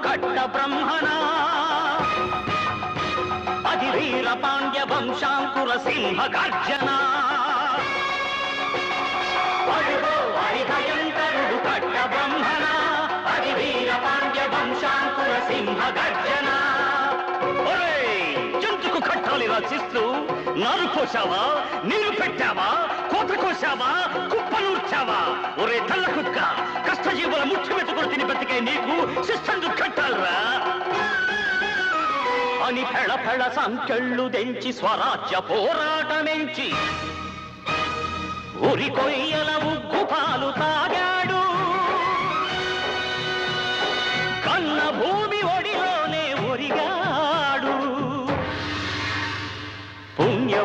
కట్ట బ్రహ్మణ అది వీర పాండ్య వంశాంకుర సింహ గర్జన హరిభయంకరుడు కట్ట బ్రహ్మణ అది వీర పాండ్య వంశాంకుర సింహ గర్జన. జంతుకు కట్టాలి రచిస్తూ నారు కోసావా, నీరు పెట్టావా, కోత కోసావా, కుప్పనూర్చావా? ఒరే తల్ల కుక్క, కష్టజీవుల ముఖ్య మెతుకులు తిని బతికే నీకు శిస్తందు కట్టాలరా అని ఫెళ ఫెళ సంకెళ్ళు దెంచి స్వరాజ్య పోరాటమెంచి ఉరి కొయ్యల ఉగ్గుపాలు తాగాడు. కన్న భూమి ఒడిలోనే ఒరిగాడు. పుణ్య